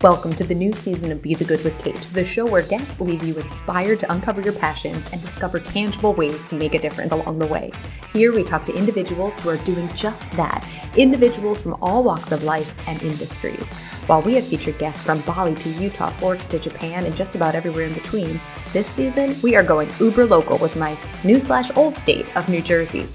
Welcome to the new season of Be the Good with Kate, the show where guests leave you inspired to uncover your passions and discover tangible ways to make a difference along the way. Here we talk to individuals who are doing just that, individuals from all walks of life and industries. While we have featured guests from Bali to Utah, Florida to Japan, and just about everywhere in between, this season we are going uber local with my new/old state of New Jersey.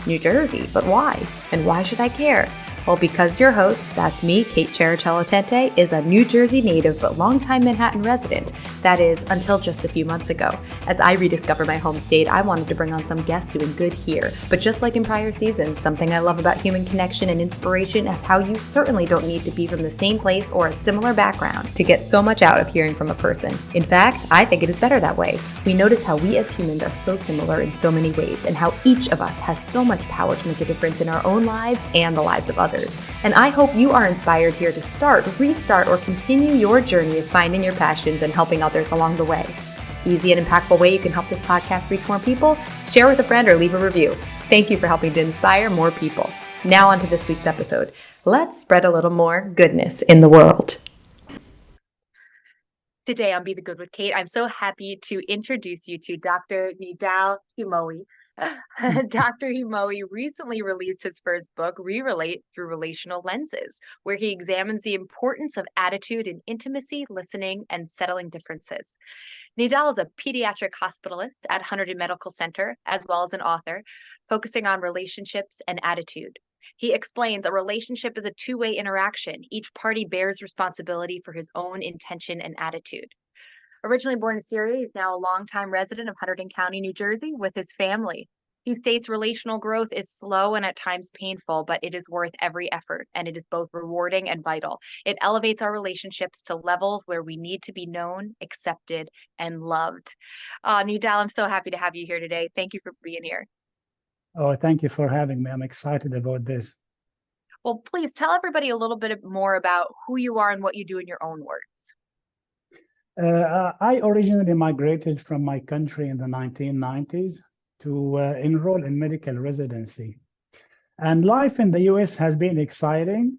New Jersey, but why? And why should I care? Well, because your host, that's me, Kate Cherichello Tente, is a New Jersey native but longtime Manhattan resident. That is, until just a few months ago. As I rediscover my home state, I wanted to bring on some guests doing good here. But just like in prior seasons, something I love about human connection and inspiration is how you certainly don't need to be from the same place or a similar background to get so much out of hearing from a person. In fact, I think it is better that way. We notice how we as humans are so similar in so many ways, and how each of us has so much power to make a difference in our own lives and the lives of others. And I hope you are inspired here to start, restart, or continue your journey of finding your passions and helping others along the way. Easy and impactful way you can help this podcast reach more people? Share with a friend or leave a review. Thank you for helping to inspire more people. Now on to this week's episode. Let's spread a little more goodness in the world. Today on Be the Good with Kate, I'm so happy to introduce you to Dr. Nidal Humoee. Dr. Humoee recently released his first book, Re-Relate Through Relational Lenses, where he examines the importance of attitude in intimacy, listening, and settling differences. Nidal is a pediatric hospitalist at Hunterdon Medical Center, as well as an author, focusing on relationships and attitude. He explains a relationship is a two-way interaction. Each party bears responsibility for his own intention and attitude. Originally born in Syria, he's now a longtime resident of Hunterdon County, New Jersey, with his family. He states relational growth is slow and at times painful, but it is worth every effort, and it is both rewarding and vital. It elevates our relationships to levels where we need to be known, accepted, and loved. Nidal, I'm so happy to have you here today. Thank you for being here. Oh, thank you for having me. I'm excited about this. Well, please tell everybody a little bit more about who you are and what you do in your own words. I originally migrated from my country in the 1990s to enroll in medical residency. And life in the US has been exciting.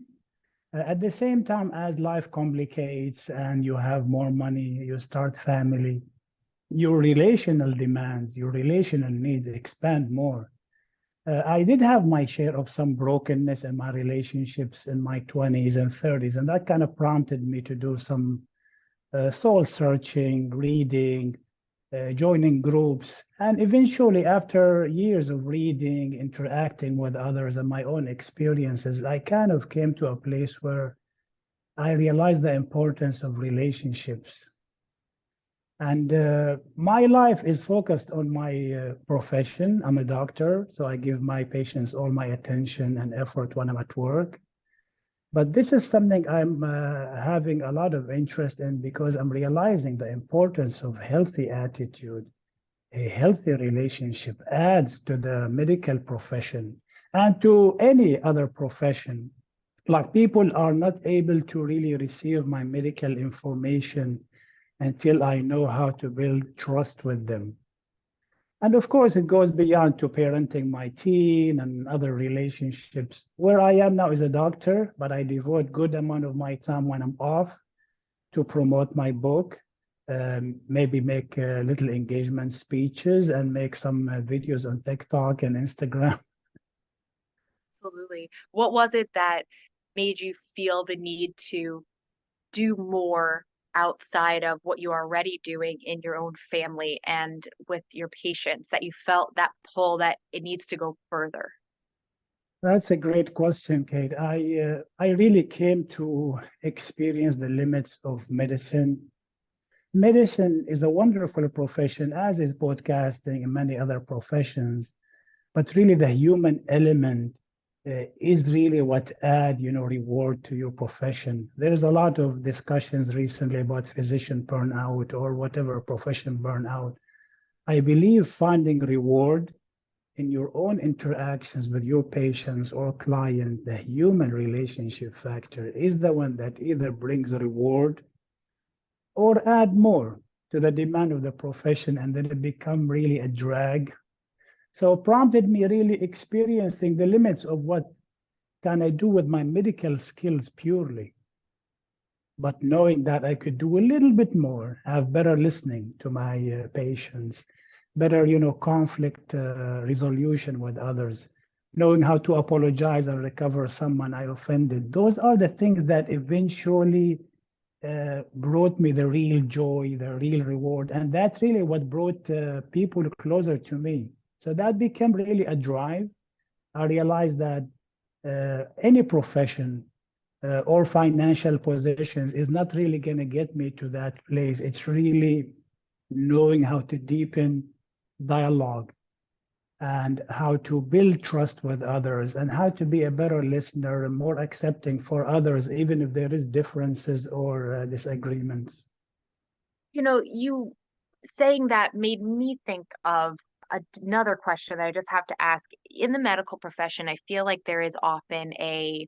At the same time, as life complicates and you have more money, you start family, your relational demands, your relational needs expand more. I did have my share of some brokenness in my relationships in my 20s and 30s, and that kind of prompted me to do some soul searching, reading, joining groups. And eventually, after years of reading, interacting with others, and my own experiences, I kind of came to a place where I realized the importance of relationships. And my life is focused on my profession. I'm a doctor, so I give my patients all my attention and effort when I'm at work. But this is something I'm having a lot of interest in because I'm realizing the importance of healthy attitude. A healthy relationship adds to the medical profession and to any other profession. Like, people are not able to really receive my medical information until I know how to build trust with them. And of course, it goes beyond to parenting my teen and other relationships. Where I am now is a doctor, but I devote good amount of my time when I'm off to promote my book, maybe make little engagement speeches and make some videos on TikTok and Instagram. Absolutely. What was it that made you feel the need to do more outside of what you are already doing in your own family and with your patients, that you felt that pull that it needs to go further? That's a great question, Kate. I really came to experience the limits of medicine. Medicine is a wonderful profession, as is podcasting and many other professions. But really, the human element is really what add, reward to your profession. There's a lot of discussions recently about physician burnout or whatever profession burnout. I believe finding reward in your own interactions with your patients or client, the human relationship factor is the one that either brings reward or add more to the demand of the profession, and then it become really a drag. So prompted me really experiencing the limits of what can I do with my medical skills purely. but knowing that I could do a little bit more, have better listening to my patients, better, conflict resolution with others, knowing how to apologize and recover someone I offended. Those are the things that eventually brought me the real joy, the real reward. And that's really what brought people closer to me. So that became really a drive. I realized that any profession or financial positions is not really going to get me to that place. It's really knowing how to deepen dialogue and how to build trust with others and how to be a better listener and more accepting for others, even if there is differences or disagreements. You saying that made me think of another question that I just have to ask. In the medical profession, I feel like there is often I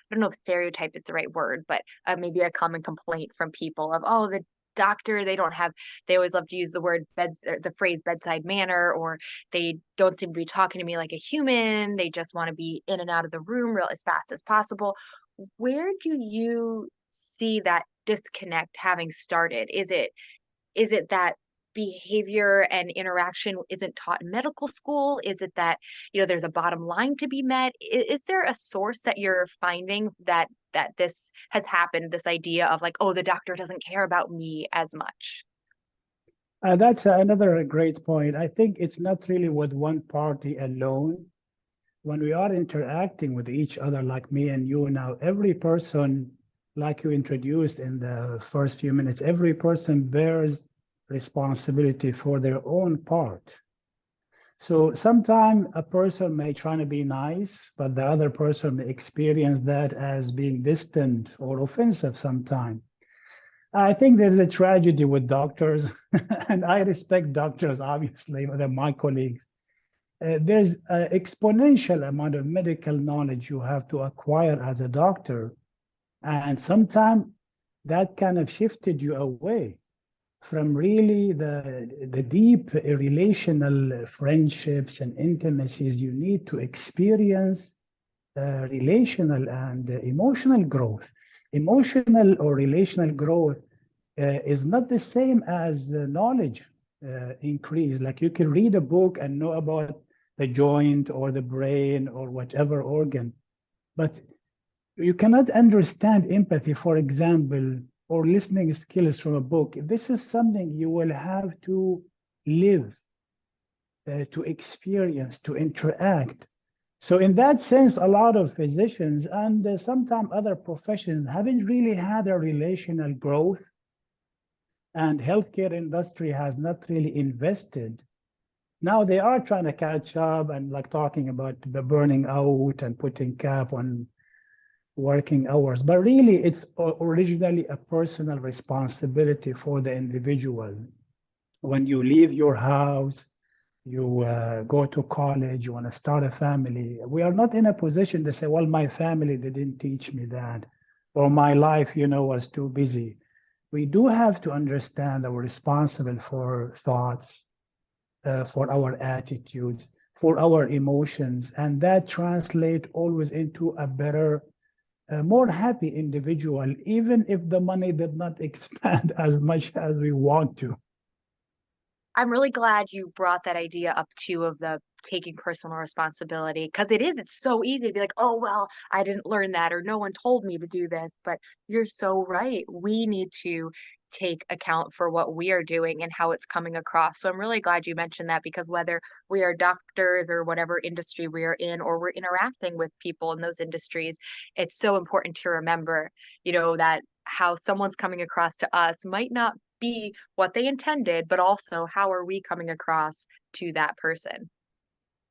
don't know if stereotype is the right word, but maybe a common complaint from people of, oh, the doctor, they always love to use the phrase bedside manner, or they don't seem to be talking to me like a human. They just want to be in and out of the room real as fast as possible. Where do you see that disconnect having started? Is it that behavior and interaction isn't taught in medical school? Is it that, there's a bottom line to be met? Is there a source that you're finding that this has happened, this idea of like, oh, the doctor doesn't care about me as much? That's another great point. I think it's not really with one party alone. When we are interacting with each other, like me and you now, every person, like you introduced in the first few minutes, every person bears responsibility for their own part. So sometimes a person may try to be nice, but the other person may experience that as being distant or offensive sometimes. I think there's a tragedy with doctors, and I respect doctors, obviously, they're my colleagues. There's an exponential amount of medical knowledge you have to acquire as a doctor. And sometimes that kind of shifted you away from really the deep relational friendships and intimacies you need to experience relational and emotional growth. Emotional or relational growth is not the same as knowledge increase. Like you can read a book and know about the joint or the brain or whatever organ, but you cannot understand empathy, for example, or listening skills from a book. This is something you will have to live, to experience, to interact. So in that sense, a lot of physicians and sometimes other professions haven't really had a relational growth, and healthcare industry has not really invested. Now they are trying to catch up and like talking about the burning out and putting cap on working hours, but really it's originally a personal responsibility for the individual. When you leave your house, you go to college, you want to start a family. We are not in a position to say, well, my family didn't teach me that, or my life, was too busy. We do have to understand that we're responsible for thoughts, for our attitudes, for our emotions, and that translates always into a better, more happy individual, even if the money did not expand as much as we want to. I'm really glad you brought that idea up too, of the taking personal responsibility, because it's so easy to be like, oh, well, I didn't learn that, or no one told me to do this. But you're so right. We need to take account for what we are doing and how it's coming across. So I'm really glad you mentioned that, because whether we are doctors or whatever industry we are in, or we're interacting with people in those industries, it's so important to remember, that how someone's coming across to us might not be what they intended, but also how are we coming across to that person?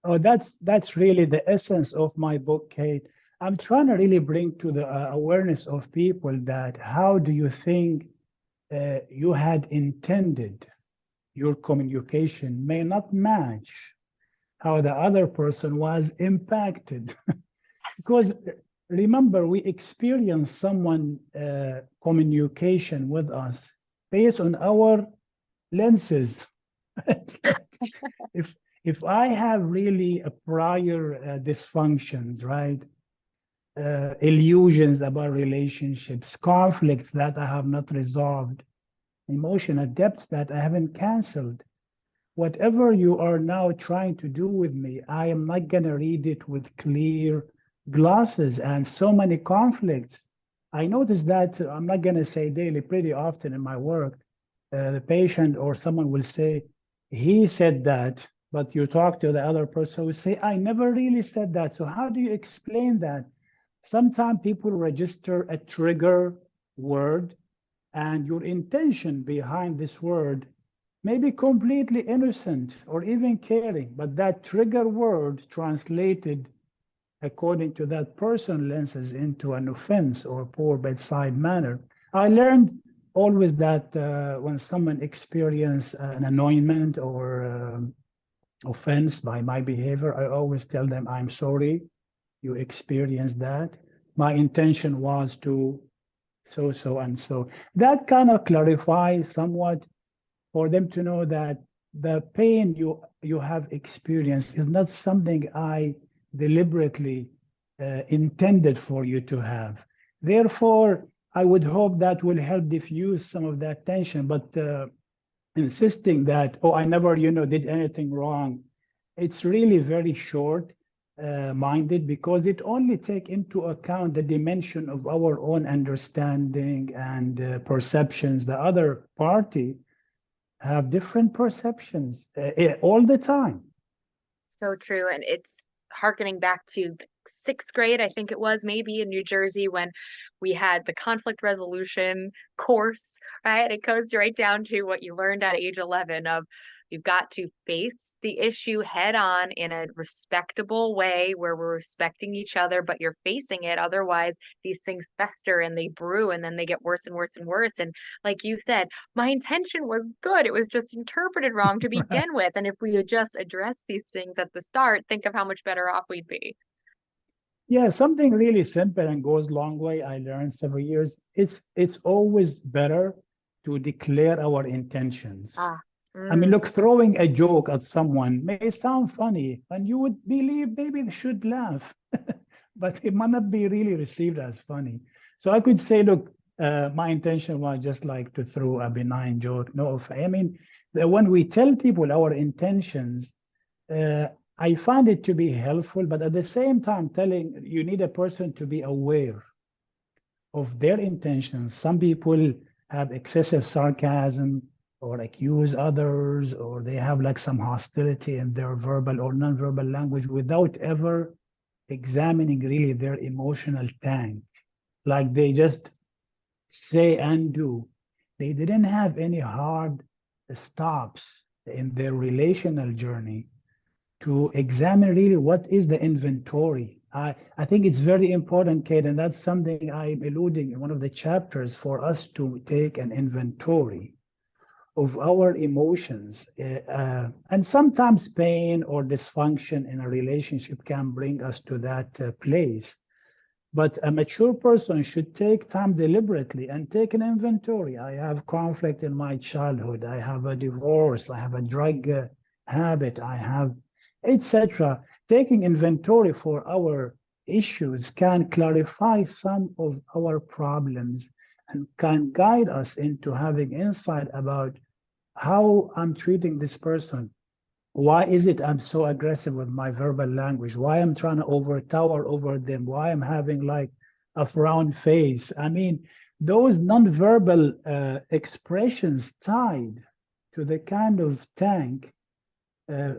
Oh, that's really the essence of my book, Kate. I'm trying to really bring to the awareness of people that how do you think you had intended your communication may not match how the other person was impacted. Because remember, we experience someone communication with us based on our lenses. if I have really a prior dysfunctions, right? illusions about relationships, conflicts that I have not resolved, emotional depths that I haven't canceled. Whatever you are now trying to do with me, I am not going to read it with clear glasses, and so many conflicts. I notice that I'm not going to say daily, pretty often in my work, the patient or someone will say, he said that, but you talk to the other person who say, I never really said that. So how do you explain that? Sometimes people register a trigger word, and your intention behind this word may be completely innocent or even caring, but that trigger word translated according to that person lenses into an offense or poor bedside manner. I learned always that when someone experiences an annoyance or offense by my behavior, I always tell them, I'm sorry you experienced that. My intention was to so and so. That kind of clarifies somewhat for them to know that the pain you have experienced is not something I deliberately intended for you to have. Therefore, I would hope that will help diffuse some of that tension, but insisting that, oh, I never, did anything wrong, it's really very short minded, because it only take into account the dimension of our own understanding and perceptions. The other party have different perceptions all the time. So true. And it's harkening back to sixth grade, I think it was, maybe in New Jersey, when we had the conflict resolution course, right? It goes right down to what you learned at age 11 of you've got to face the issue head on in a respectable way where we're respecting each other, but you're facing it. Otherwise, these things fester and they brew and then they get worse and worse and worse. And like you said, my intention was good. It was just interpreted wrong to begin with. And if we had just addressed these things at the start, think of how much better off we'd be. Yeah, something really simple and goes a long way. I learned several years. It's always better to declare our intentions. I mean, look, throwing a joke at someone may sound funny, and you would believe maybe they should laugh, but it might not be really received as funny. So I could say, look, my intention was just like to throw a benign joke. No, I mean, when we tell people our intentions, I find it to be helpful, but at the same time, telling you need a person to be aware of their intentions. Some people have excessive sarcasm or accuse others, or they have like some hostility in their verbal or nonverbal language without ever examining really their emotional tank. Like they just say and do. They didn't have any hard stops in their relational journey to examine really what is the inventory. I think it's very important, Kate, and that's something I'm alluding in one of the chapters, for us to take an inventory of our emotions. And sometimes pain or dysfunction in a relationship can bring us to that place. But a mature person should take time deliberately and take an inventory. I have conflict in my childhood. I have a divorce. I have a drug habit. I have etc. Taking inventory for our issues can clarify some of our problems and can guide us into having insight about how I'm treating this person. Why is it I'm so aggressive with my verbal language? Why I'm trying to overtower over them? Why I'm having like a frown face? I mean, those nonverbal expressions tied to the kind of tank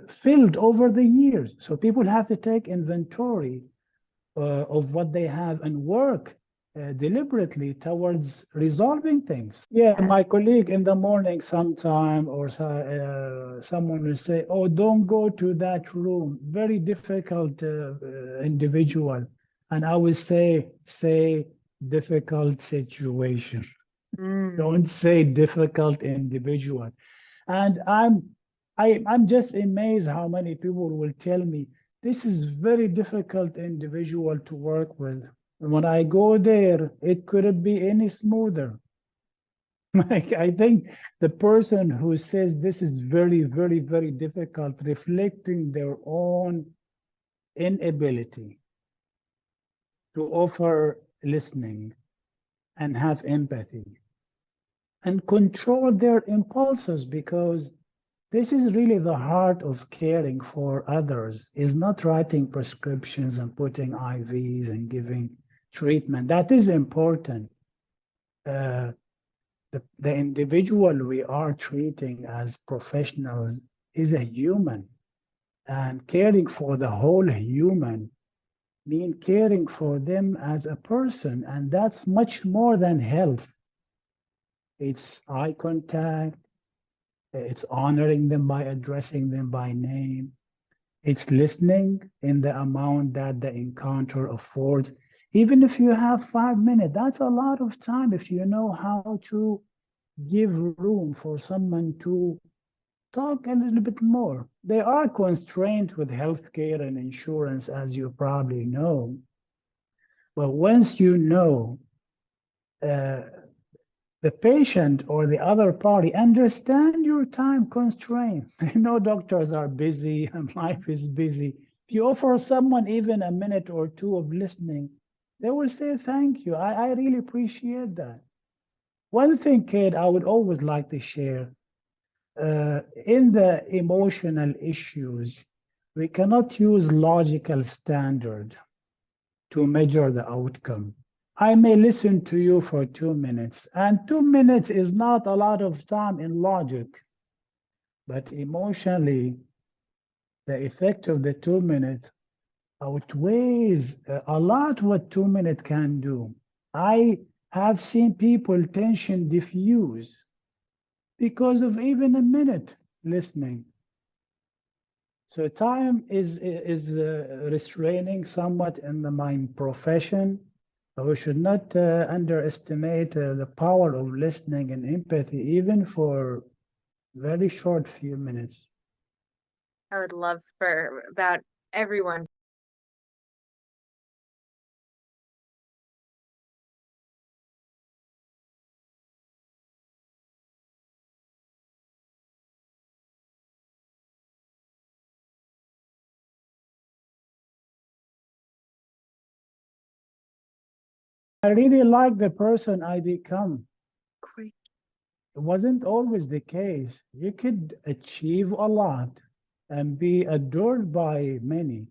filled over the years. So people have to take inventory of what they have and work deliberately towards resolving things. Yeah, my colleague in the morning sometime, or someone will say, oh, don't go to that room. Very difficult individual. And I will say difficult situation. Don't say difficult individual. And I'm just amazed how many people will tell me this is very difficult individual to work with. And when I go there, it couldn't be any smoother. Like, I think the person who says this is very, very, very difficult, reflecting their own inability to offer listening and have empathy and control their impulses, because this is really the heart of caring for others, is not writing prescriptions and putting IVs and giving treatment. That is important. The individual we are treating as professionals is a human, and caring for the whole human mean caring for them as a person, and that's much more than health. It's eye contact, it's honoring them by addressing them by name, it's listening in the amount that the encounter affords. Even if you have 5 minutes, that's a lot of time if you know how to give room for someone to talk a little bit more. They are constrained with healthcare and insurance, as you probably know. But once you know the patient or the other party, understand your time constraint. I know doctors are busy and life is busy. If you offer someone even a minute or two of listening, they will say thank you. I really appreciate that. One thing, Kate, I would always like to share, in the emotional issues, we cannot use logical standard to measure the outcome. I may listen to you for 2 minutes, and 2 minutes is not a lot of time in logic, but emotionally, the effect of the 2 minutes outweighs a lot what 2 minutes can do. I have seen people tension diffuse because of even a minute listening. So time is restraining somewhat in my profession. We should not underestimate the power of listening and empathy, even for very short few minutes. I would love for about everyone. I really like the person I become. Great. It wasn't always the case. You could achieve a lot and be adored by many,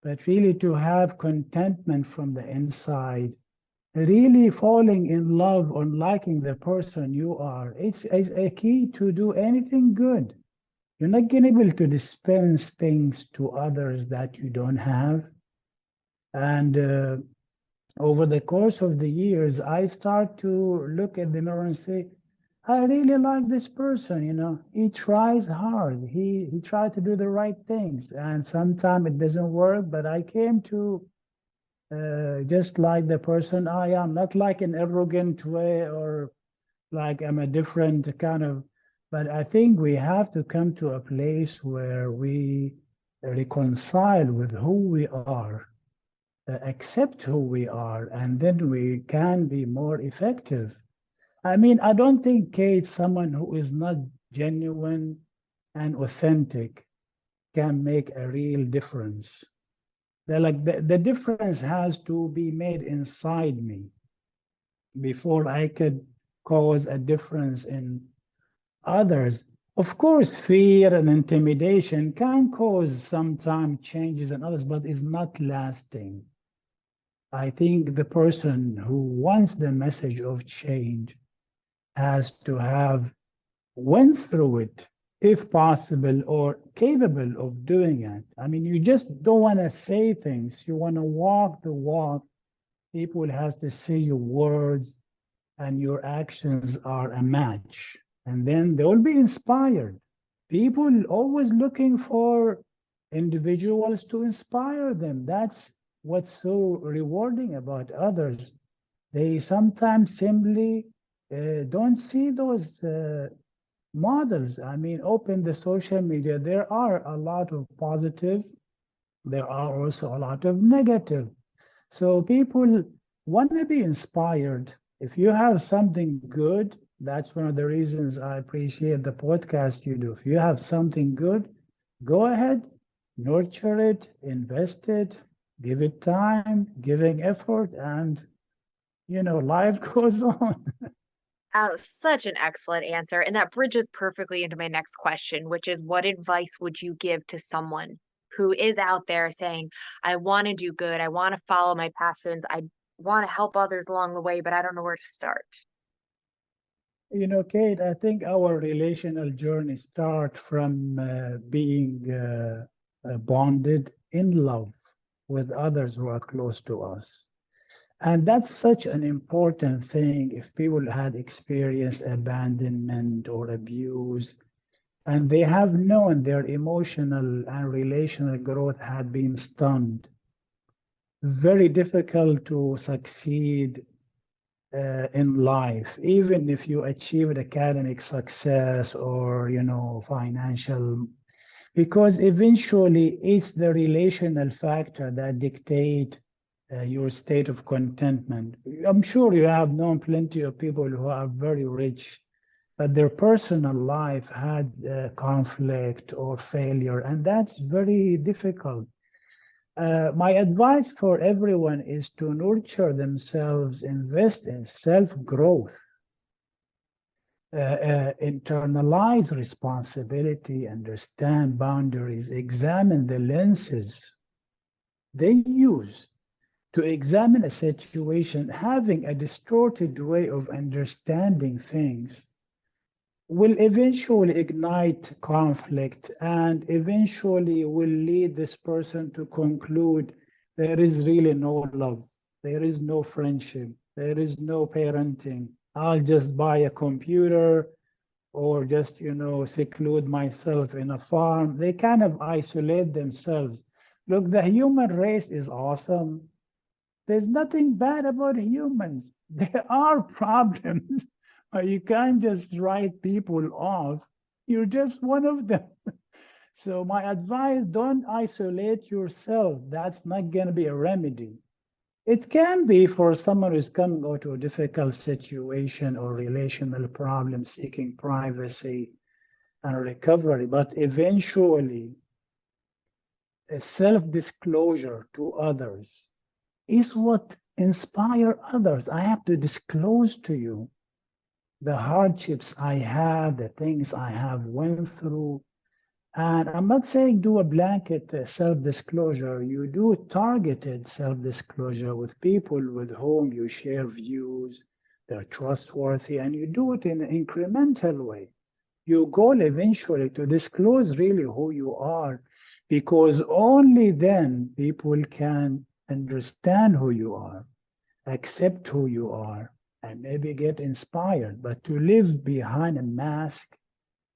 but really to have contentment from the inside, really falling in love or liking the person you are, it's a key to do anything good. You're not going to be able to dispense things to others that you don't have. And over the course of the years, I start to look at the mirror and say, I really like this person, you know. He tries hard. He tried to do the right things, and sometimes it doesn't work. But I came to just like the person I am, not like an arrogant way or like I'm a different kind of. But I think we have to come to a place where we reconcile with who we are, accept who we are, and then we can be more effective. I mean, I don't think Kate, someone who is not genuine and authentic, can make a real difference. The difference has to be made inside me before I could cause a difference in others. Of course, fear and intimidation can cause sometimes changes in others, but it's not lasting. I think the person who wants the message of change has to have went through it, if possible, or capable of doing it. I mean, you just don't want to say things. You want to walk the walk. People have to see your words and your actions are a match. And then they will be inspired. People always looking for individuals to inspire them. That's what's so rewarding about others. They sometimes simply don't see those models. I mean, open the social media, there are a lot of positive, there are also a lot of negative. So people want to be inspired. If you have something good, that's one of the reasons I appreciate the podcast you do. If you have something good, go ahead, nurture it, invest it, give it time, giving effort, and life goes on. Such an excellent answer. And that bridges perfectly into my next question, which is what advice would you give to someone who is out there saying, I want to do good, I want to follow my passions, I want to help others along the way, but I don't know where to start? Kate, I think our relational journey start from being bonded in love with others who are close to us. And that's such an important thing. If people had experienced abandonment or abuse, and they have known their emotional and relational growth had been stunned, very difficult to succeed in life, even if you achieved academic success or financial, because eventually it's the relational factor that dictate your state of contentment. I'm sure you have known plenty of people who are very rich, but their personal life had conflict or failure, and that's very difficult. My advice for everyone is to nurture themselves, invest in self-growth, internalize responsibility, understand boundaries, examine the lenses they use to examine a situation. Having a distorted way of understanding things will eventually ignite conflict and eventually will lead this person to conclude there is really no love, there is no friendship, there is no parenting. I'll just buy a computer or just, seclude myself in a farm. They kind of isolate themselves. Look, the human race is awesome. There's nothing bad about humans. There are problems. You can't just write people off. You're just one of them. So my advice, don't isolate yourself. That's not going to be a remedy. It can be for someone who's coming out of a difficult situation or relational problem, seeking privacy and recovery. But eventually, a self-disclosure to others is what inspire others. I have to disclose to you the hardships I have, the things I have went through. And I'm not saying do a blanket self-disclosure. You do targeted self-disclosure with people with whom you share views, they're trustworthy, and you do it in an incremental way. Your goal eventually to disclose really who you are, because only then people can understand who you are, accept who you are, and maybe get inspired. But to live behind a mask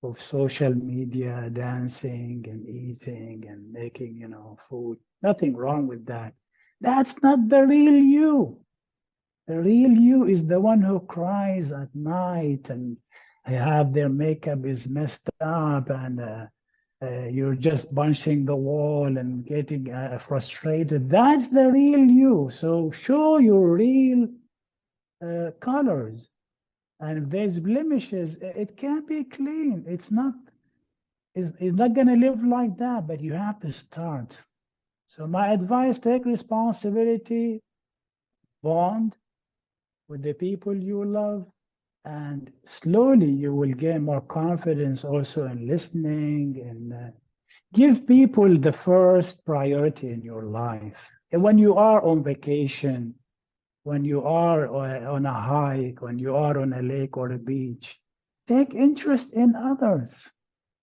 of social media, dancing and eating and making, food, nothing wrong with that. That's not the real you. The real you is the one who cries at night and have their makeup is messed up and you're just punching the wall and getting frustrated. That's the real you. So show your real colors. And if there's blemishes, it can't be clean. It's not going to live like that, but you have to start. So my advice, take responsibility, bond with the people you love, and slowly you will gain more confidence also in listening and give people the first priority in your life. And when you are on vacation, when you are on a hike, when you are on a lake or a beach, take interest in others.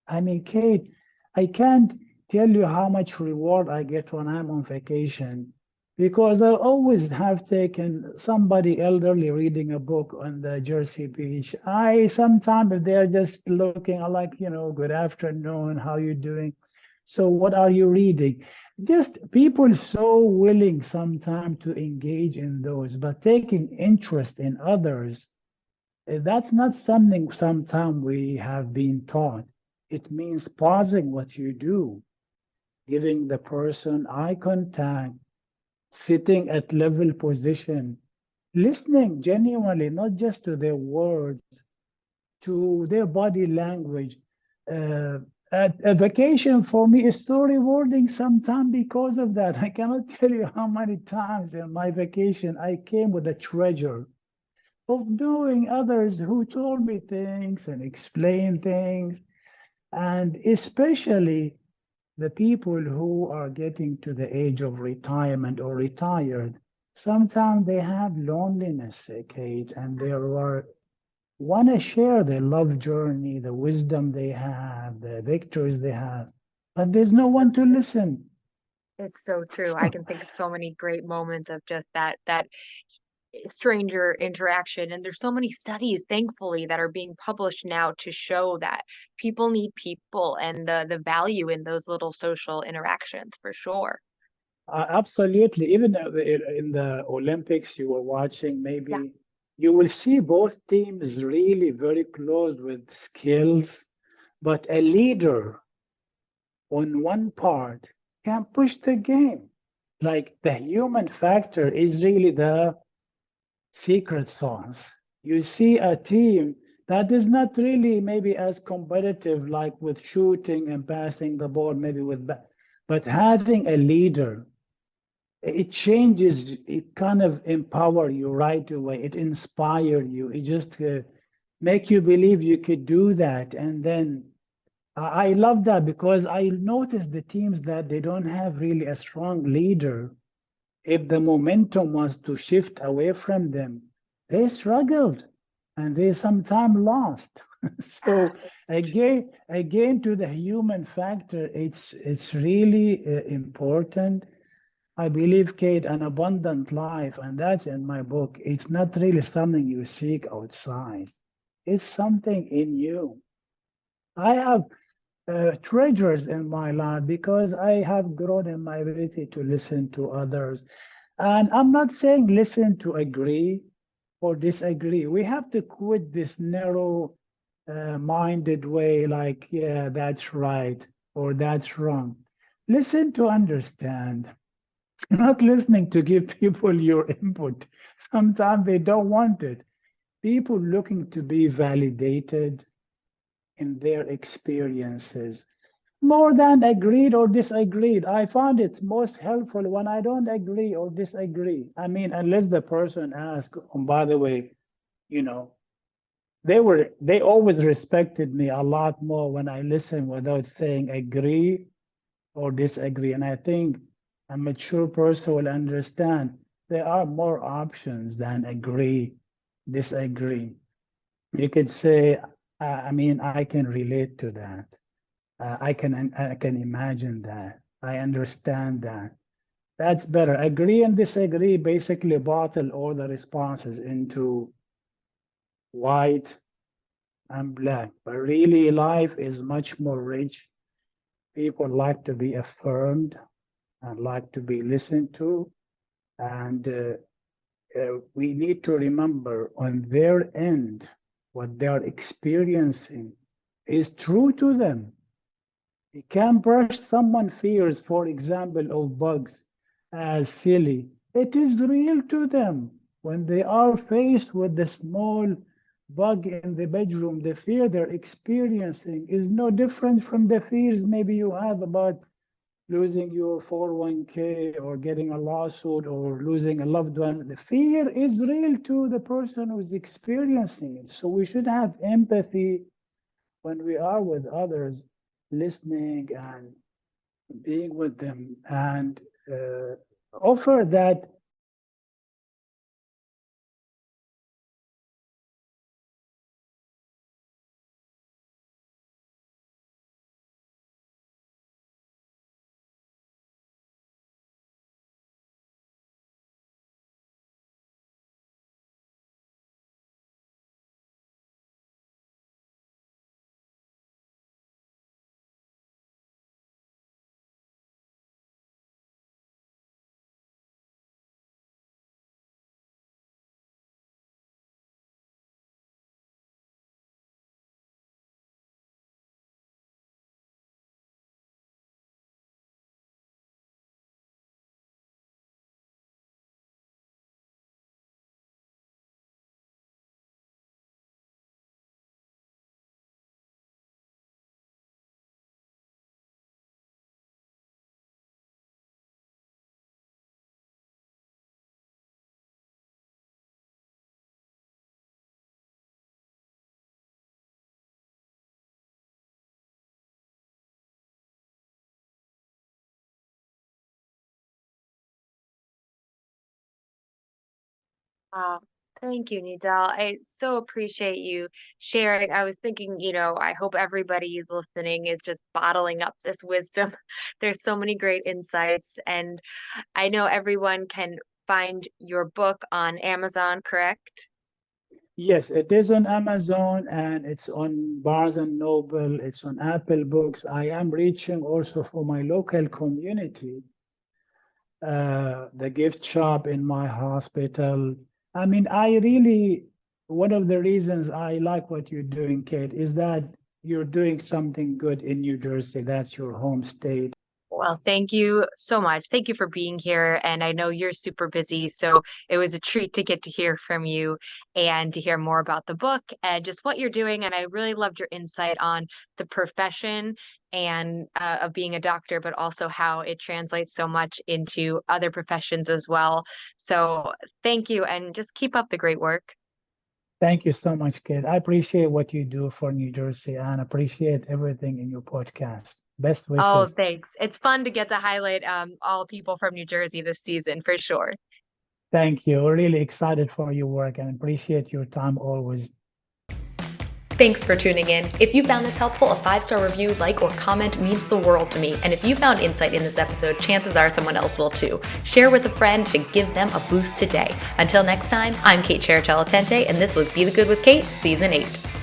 I mean, Kate, I can't tell you how much reward I get when I'm on vacation, because I always have taken somebody elderly reading a book on the Jersey beach. Sometimes if they're just looking, I like, good afternoon, how you doing? So what are you reading? Just people so willing sometimes to engage in those, but taking interest in others, that's not something sometimes we have been taught. It means pausing what you do, giving the person eye contact, sitting at level position, listening genuinely, not just to their words, to their body language. A vacation for me is so rewarding sometimes because of that. I cannot tell you how many times in my vacation I came with a treasure of knowing others who told me things and explained things, and especially the people who are getting to the age of retirement or retired. Sometimes they have loneliness, Kate, and they are want to share their love journey, the wisdom they have, the victories they have, but there's no one to listen. It's so true. I can think of so many great moments of just that stranger interaction. And there's so many studies, thankfully, that are being published now to show that people need people and the value in those little social interactions for sure. Absolutely. Even in the Olympics you were watching, Yeah. maybe you will see both teams really very close with skills, but a leader on one part can push the game. Like the human factor is really the secret sauce. You see a team that is not really maybe as competitive like with shooting and passing the ball, maybe with, but having a leader, it changes, it kind of empower you right away. It inspire you. It just make you believe you could do that. And then I love that because I noticed the teams that they don't have really a strong leader. If the momentum was to shift away from them, they struggled and they sometimes lost. So It's again, to the human factor, it's really important. I believe, Kate, an abundant life, and that's in my book. It's not really something you seek outside. It's something in you. I have treasures in my life because I have grown in my ability to listen to others. And I'm not saying listen to agree or disagree. We have to quit this narrow minded way, like, yeah, that's right or that's wrong. Listen to understand. You're not listening to give people your input. Sometimes they don't want it. People looking to be validated in their experiences more than agreed or disagreed. I found it most helpful when I don't agree or disagree. I mean, unless the person asks, oh, by the way, you know, they always respected me a lot more when I listen without saying agree or disagree. And I think a mature person will understand there are more options than agree, disagree. You could say, I mean, I can relate to that. I can imagine that. I understand that. That's better. Agree and disagree basically bottle all the responses into white and black. But really, life is much more rich. People like to be affirmed and like to be listened to. And we need to remember on their end, what they are experiencing is true to them. You can't brush someone's fears, for example, of bugs as silly. It is real to them. When they are faced with the small bug in the bedroom, the fear they're experiencing is no different from the fears maybe you have about losing your 401k or getting a lawsuit or losing a loved one. The fear is real to the person who's experiencing it. So we should have empathy when we are with others, listening and being with them, and offer that Wow. Thank you, Nidal. I so appreciate you sharing. I was thinking, I hope everybody who's listening is just bottling up this wisdom. There's so many great insights, and I know everyone can find your book on Amazon, correct? Yes, it is on Amazon and it's on Barnes and Noble, it's on Apple Books. I am reaching also for my local community, the gift shop in my hospital. I mean, one of the reasons I like what you're doing, Kate, is that you're doing something good in New Jersey. That's your home state. Well, thank you so much. Thank you for being here. And I know you're super busy, so it was a treat to get to hear from you and to hear more about the book and just what you're doing. And I really loved your insight on the profession and of being a doctor, but also how it translates so much into other professions as well. So thank you, and just keep up the great work. Thank you so much, Kate. I appreciate what you do for New Jersey and appreciate everything in your podcast. Best Oh, wishes. thanks. It's fun to get to highlight all people from New Jersey this season for sure. Thank you. We're really excited for your work and appreciate your time always. Thanks for tuning in. If you found this helpful, a 5-star review, like, or comment means the world to me. And if you found insight in this episode, chances are someone else will too. Share with a friend to give them a boost today. Until next time, I'm Kate Cherichello Tente, and this was Be the Good with Kate, Season 8.